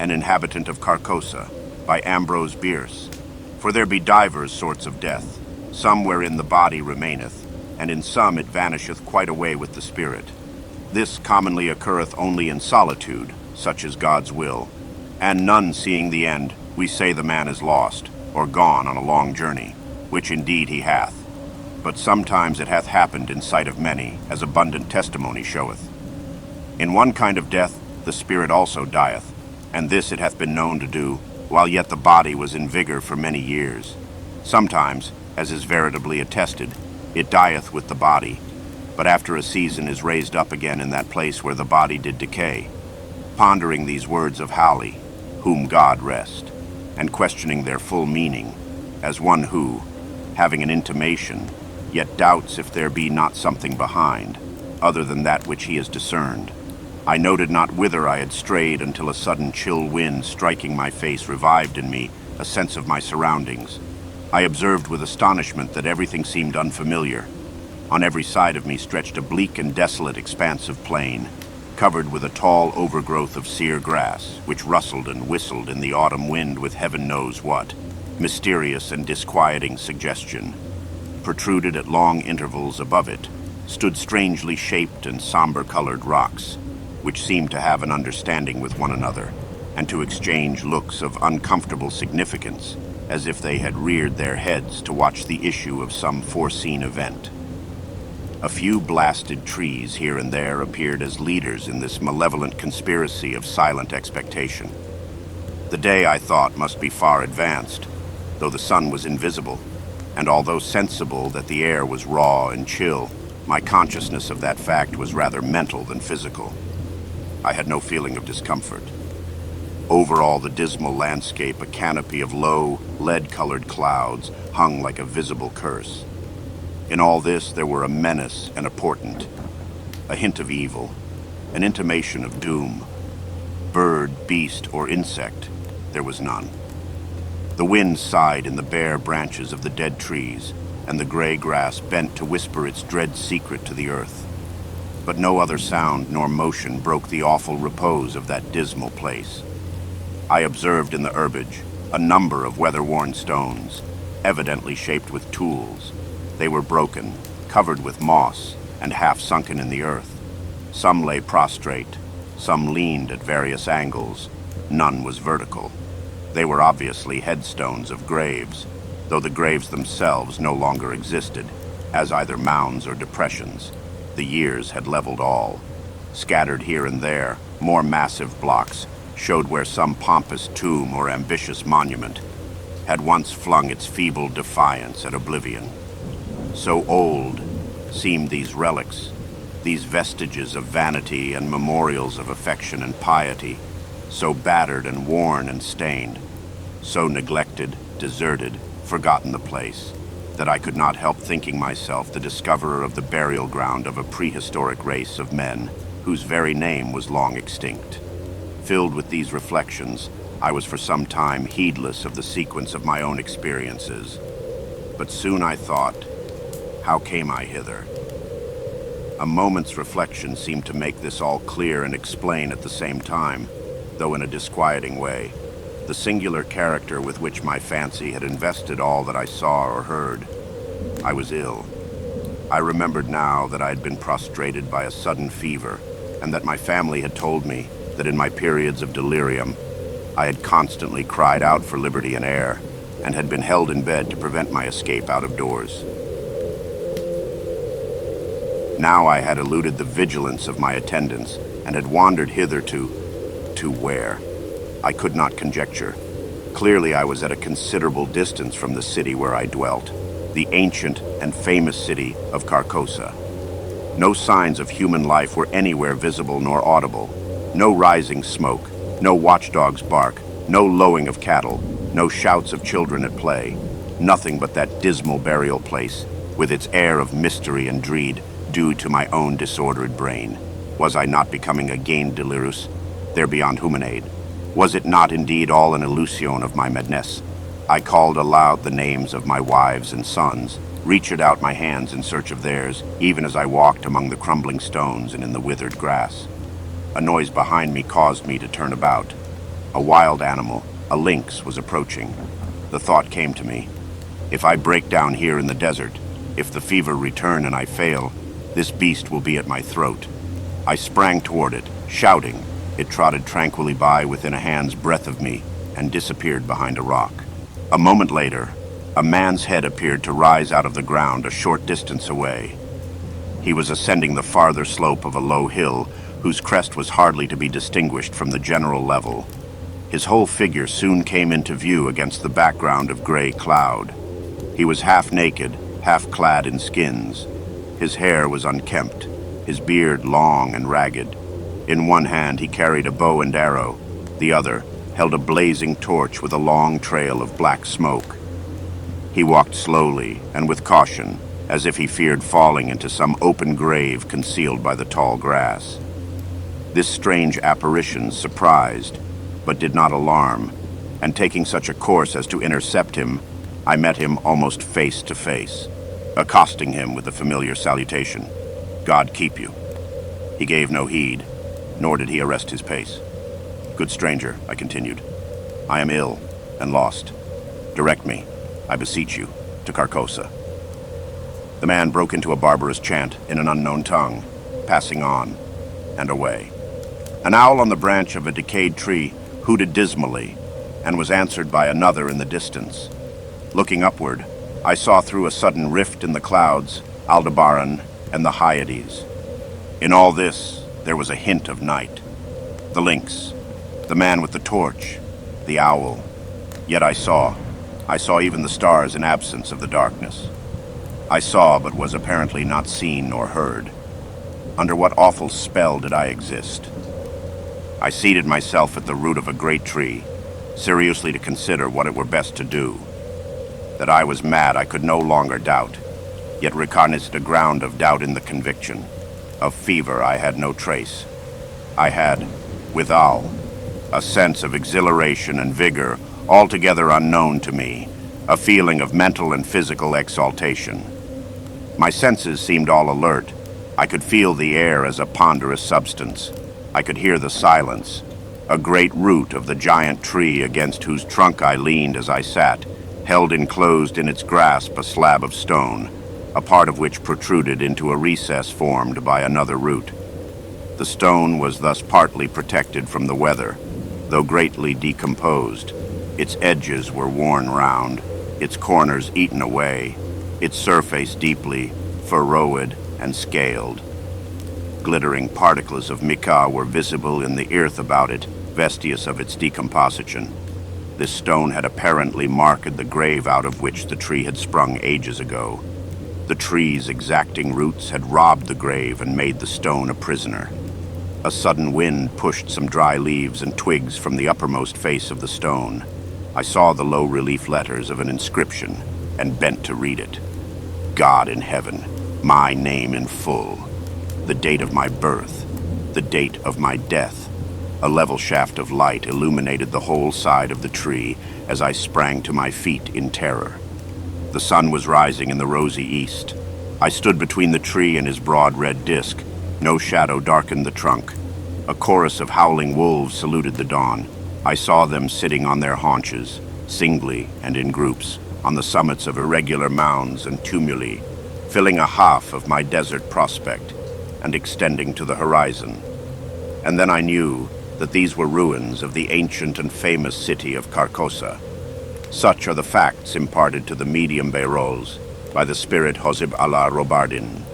an inhabitant of Carcosa, by Ambrose Bierce. For there be divers sorts of death, some wherein the body remaineth, and in some it vanisheth quite away with the spirit. This commonly occurreth only in solitude, such is God's will, and none seeing the end, we say the man is lost, or gone on a long journey, which indeed he hath. But sometimes it hath happened in sight of many, as abundant testimony showeth. In one kind of death the spirit also dieth, and this it hath been known to do, while yet the body was in vigor for many years. Sometimes, as is veritably attested, it dieth with the body, but after a season is raised up again in that place where the body did decay. Pondering these words of Halley, whom God rest, and questioning their full meaning, as one who, having an intimation, yet doubts if there be not something behind, other than that which he has discerned, I noted not whither I had strayed until a sudden chill wind striking my face revived in me a sense of my surroundings. I observed with astonishment that everything seemed unfamiliar. On every side of me stretched a bleak and desolate expanse of plain, covered with a tall overgrowth of sere grass, which rustled and whistled in the autumn wind with heaven knows what, mysterious and disquieting suggestion. Protruded at long intervals above it stood strangely shaped and somber-colored rocks, which seemed to have an understanding with one another, and to exchange looks of uncomfortable significance, as if they had reared their heads to watch the issue of some foreseen event. A few blasted trees here and there appeared as leaders in this malevolent conspiracy of silent expectation. The day, I thought, must be far advanced, though the sun was invisible, and although sensible that the air was raw and chill, my consciousness of that fact was rather mental than physical. I had no feeling of discomfort. Over all the dismal landscape, a canopy of low, lead-colored clouds hung like a visible curse. In all this, there were a menace and a portent, a hint of evil, an intimation of doom. Bird, beast, or insect, there was none. The wind sighed in the bare branches of the dead trees, and the gray grass bent to whisper its dread secret to the earth. But no other sound nor motion broke the awful repose of that dismal place. I observed in the herbage a number of weather-worn stones, evidently shaped with tools. They were broken, covered with moss, and half sunken in the earth. Some lay prostrate, some leaned at various angles, none was vertical. They were obviously headstones of graves, though the graves themselves no longer existed, as either mounds or depressions. The years had leveled all. Scattered here and there, more massive blocks showed where some pompous tomb or ambitious monument had once flung its feeble defiance at oblivion. So old seemed these relics, these vestiges of vanity and memorials of affection and piety, so battered and worn and stained, so neglected, deserted, forgotten the place, that I could not help thinking myself the discoverer of the burial ground of a prehistoric race of men whose very name was long extinct. Filled with these reflections, I was for some time heedless of the sequence of my own experiences. But soon I thought, how came I hither? A moment's reflection seemed to make this all clear and explain at the same time, though in a disquieting way, the singular character with which my fancy had invested all that I saw or heard. I was ill. I remembered now that I had been prostrated by a sudden fever, and that my family had told me that in my periods of delirium, I had constantly cried out for liberty and air, and had been held in bed to prevent my escape out of doors. Now I had eluded the vigilance of my attendants, and had wandered hither to where? I could not conjecture. Clearly I was at a considerable distance from the city where I dwelt, the ancient and famous city of Carcosa. No signs of human life were anywhere visible nor audible. No rising smoke, no watchdog's bark, no lowing of cattle, no shouts of children at play. Nothing but that dismal burial place, with its air of mystery and dread, due to my own disordered brain. Was I not becoming again delirious, there beyond humanade? Was it not indeed all an illusion of my madness? I called aloud the names of my wives and sons, reached out my hands in search of theirs, even as I walked among the crumbling stones and in the withered grass. A noise behind me caused me to turn about. A wild animal, a lynx, was approaching. The thought came to me. If I break down here in the desert, if the fever return and I fail, this beast will be at my throat. I sprang toward it, shouting. It trotted tranquilly by within a hand's breadth of me and disappeared behind a rock. A moment later, a man's head appeared to rise out of the ground a short distance away. He was ascending the farther slope of a low hill, whose crest was hardly to be distinguished from the general level. His whole figure soon came into view against the background of gray cloud. He was half naked, half clad in skins. His hair was unkempt, his beard long and ragged. In one hand he carried a bow and arrow, the other held a blazing torch with a long trail of black smoke. He walked slowly and with caution, as if he feared falling into some open grave concealed by the tall grass. This strange apparition surprised, but did not alarm, and taking such a course as to intercept him, I met him almost face to face, accosting him with the familiar salutation, "God keep you." He gave no heed, nor did he arrest his pace. "Good stranger," I continued, "I am ill and lost. Direct me, I beseech you, to Carcosa." The man broke into a barbarous chant in an unknown tongue, passing on and away. An owl on the branch of a decayed tree hooted dismally, and was answered by another in the distance. Looking upward, I saw through a sudden rift in the clouds Aldebaran and the Hyades. In all this, there was a hint of night. The lynx, the man with the torch, the owl. Yet I saw even the stars in absence of the darkness. I saw, but was apparently not seen nor heard. Under what awful spell did I exist? I seated myself at the root of a great tree, seriously to consider what it were best to do. That I was mad I could no longer doubt, yet recognized a ground of doubt in the conviction. Of fever I had no trace. I had, withal, a sense of exhilaration and vigor altogether unknown to me, a feeling of mental and physical exaltation. My senses seemed all alert. I could feel the air as a ponderous substance. I could hear the silence, a great root of the giant tree against whose trunk I leaned as I sat, held enclosed in its grasp a slab of stone, a part of which protruded into a recess formed by another root. The stone was thus partly protected from the weather, though greatly decomposed. Its edges were worn round, its corners eaten away, its surface deeply furrowed and scaled. Glittering particles of mica were visible in the earth about it, vestiges of its decomposition. This stone had apparently marked the grave out of which the tree had sprung ages ago. The tree's exacting roots had robbed the grave and made the stone a prisoner. A sudden wind pushed some dry leaves and twigs from the uppermost face of the stone. I saw the low relief letters of an inscription and bent to read it. God in heaven, my name in full, the date of my birth, the date of my death. A level shaft of light illuminated the whole side of the tree as I sprang to my feet in terror. The sun was rising in the rosy east. I stood between the tree and his broad red disk. No shadow darkened the trunk. A chorus of howling wolves saluted the dawn. I saw them sitting on their haunches, singly and in groups, on the summits of irregular mounds and tumuli, filling a half of my desert prospect and extending to the horizon. And then I knew that these were ruins of the ancient and famous city of Carcosa. Such are the facts imparted to the medium Beirols by the spirit Hoseb Allah Robardin.